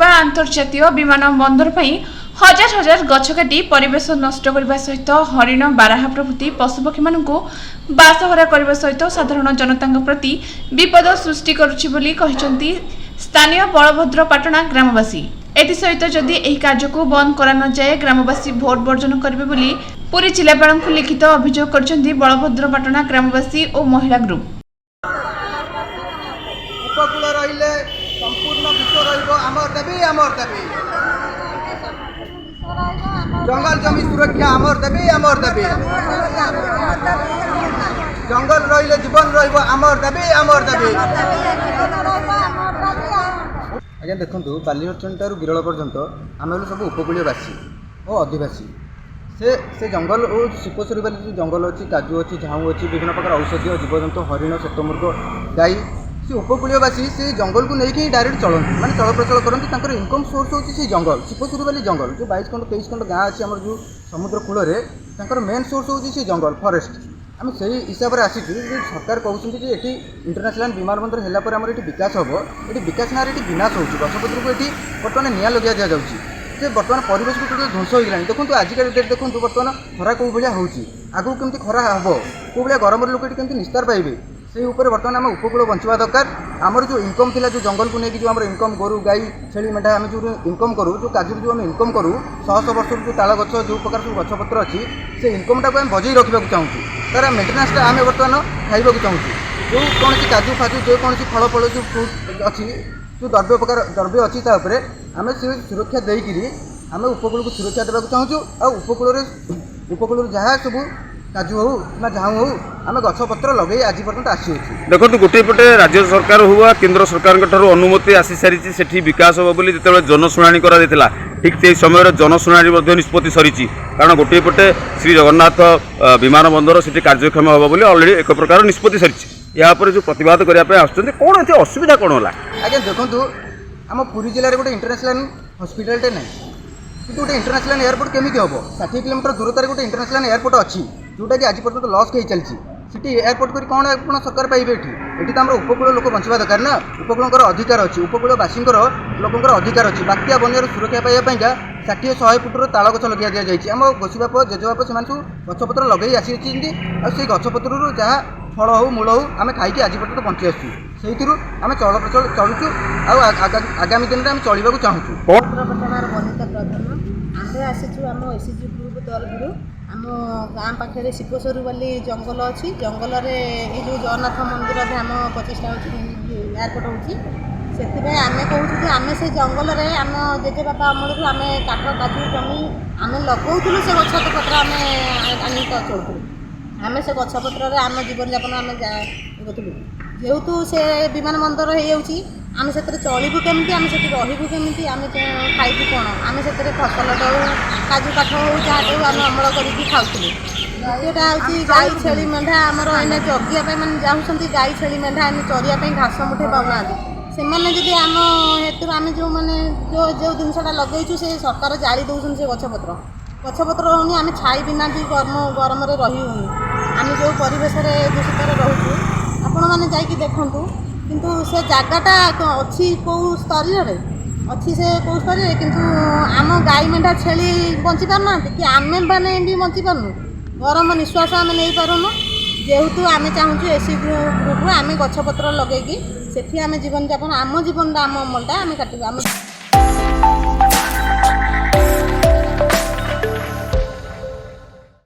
आंतर्जातीय विमान बंदर पर हजार हजार गछ काटी परिवेश नष्ट करने सहित हरिण बारहा प्रभृति पशुपक्षी मानक बासहरा करने सहित साधारण जनता प्रति विपद सृष्टि करुच्ची स्थानीय बलभद्रपाटना ग्रामवासी। एसहित जदि यह कार्य को बंद करा न जाए ग्रामवासी भोट वर्जन करेंगे पुरी जिलापाल को लिखित अभियोग कर बलभद्रपाटना ग्रामवासी और महिला ग्रुप। उपकूल रहिले संपूर्ण विश्व रहिबो आमर देवी जंगल जमी सुरक्षा आमर देवी जंगल रहिले जीवन रहिबो आमर देवी आज्ञा देखु बालीहरचंडी ठार विरल पर्यंत आम सब उपकूलवासी और अधिवासी से जंगल और शिवसरी बाली जो जंगल अच्छी काजू अच्छी झाऊ अच्छी विभिन्न प्रकार औषधीय जीवजंतु हरिण श्वेतमृग गाई से उपकूलवासी से जंगल को लेकिन डायरेक्ट चलती माने चल प्रचल करती इनकम सोर्स होची से जंगल शिवसरी बाली जंगल जो 22 खंड 23 खंड गाँ अच्छी आम जो समुद्र कूल में मेन सोर्स होची से जंगल फॉरेस्ट आम से हिसाब से आसी सरकार कहते ये इंटरनेशनल विमान बंदर है आम ये विकास हम ये विकास ना ये विनाश हो गछपत्र को ये बर्तमान निआ लगे दि जाऊँगी से बर्तमान परिवेश को ध्वंस हो गलानी देखो आजिका डेट देखो बर्तमान खरा कौ भाया होगी आगू केमती खरा हम कौ भाया गरम लोक केमती निस्तार पाइबे से ऊपर बर्तमान आम उपकूल बंचवा दरकार आमर जो इनकम थिला जो जंगल को लेकिन जो आम इनकम गोरु गाई छेली मेढ़ा आम जो इनकम करूँ जो काजू जो आम इनकम करूँ शह वर्ष जो ताल गछ जो प्रकार सब गछपत्र अच्छी से इनकमटा को आम बजाई रखा चाहूँ तार मेन्टेनान्सटा आम बर्तमान खाइबा चाहूँ जो कौन काजू फाजू जो कौन फल फल जो फ्रूट अच्छी जो द्रव्य प्रकार द्रव्य अच्छी आम से सुरक्षा देकरी आम उपकूल को सुरक्षा देवा चाहूँ और उपकूल जहाँ सब काजू हो ना झाऊ हो आम गछपत्र लगे आज पर्यंत आसी देखो गोटे पटे राज्य सरकार हुआ केंद्र सरकार अनुमति आसी सारी से विकास हम बोली जो जनशुणाणी करा ठीक से समय जनशुणाणी निष्पत्ति सरी कारण गोटे पटे श्री जगन्नाथ विमान बंदर से कार्यक्षम हम बोली अलरेडी एक प्रकार निष्पत्ति सरी या जो प्रतिवाद करने आसुँच कौन ये असुविधा कौन है आज्ञा देखो आम पुरी जिले में गोटे इंटरनेशनल हॉस्पिटल ना कि गोटे इंटरनेशनल एयरपोर्ट केमी हम 60 किलोमीटर दूरतार गोटे इंटरनेशनल एयरपोर्ट अच्छी जोटा कि आज पर्यटन लॉस कही चलती सिटी एयरपोर्ट कर कौन आप सरकार पाइबे ये तो आम उपकूल लोक बंचवा दरकार ना उपकूल अधिकार अच्छी उपकूलवासी लोकर अधिकार अच्छी बात्या बनिया सुरक्षा पाइबापा 60-100 फुटर ताल गछ लगे दि जाए आम गोसीबाप जेजेबाप से गछपत्र लगे आसी से गछपत्र जहाँ फल हो मूल हो आम खाई आज पर्यटन बंची आसू से आम चल प्रचल चलुचु आगामी दिन में आम चलवा चाहूँ आम आसीचु आम एसएचजी ग्रुप तरफ आम गाँ पाखे शिवसरी वाली जंगल अच्छी जंगल में ये जगन्नाथ मंदिर ध्यान 25टा एयरपोर्ट होती से आम कहूँ आम से जंगल में आम जेजे बापा अमल आम काठ काजू जमी आम लगौलु से गछपत्र आम आनी चलूँ आम से गछपत्र आम जीवन यापन आम करूँ जेहेतु से विमान बंदर हो आम से चलू केमी आम से रू केमी आम खाइबू कौन आम से फसल दऊ काजू काठ हो जहाँ दऊ आम अमल करके खाऊँ द्वितीयटा हूँ गाई छेली मेढ़ा आमर एने जगिया मैंने जाऊँच गाई छेली मेढ़ा एने चरिया घास मुठे पाऊना से आम हेतु आम जो मैंने जो जिनसा लगेचु से सरकार जाली दौरान से गछपत्र रोनी आम छाई बिना भी गरम रही आम जो परिवेश दूषित रोचु आपण मैंने जाकि देखूँ किंतु से जगटा अच्छी कौ स्तर अच्छी से कौ स्तर किंतु आम गाई मेढ़ा छेली बंची पारना कि आम मैंने भी बंची पार्नु गरम निश्वास आम नहीं पारुनु जेहेतु आम चाहूँ एसी ग्रुप आम गछपत्र लगे से आम जीवन यापन आम जीवन आम अमलटा आम काटू आम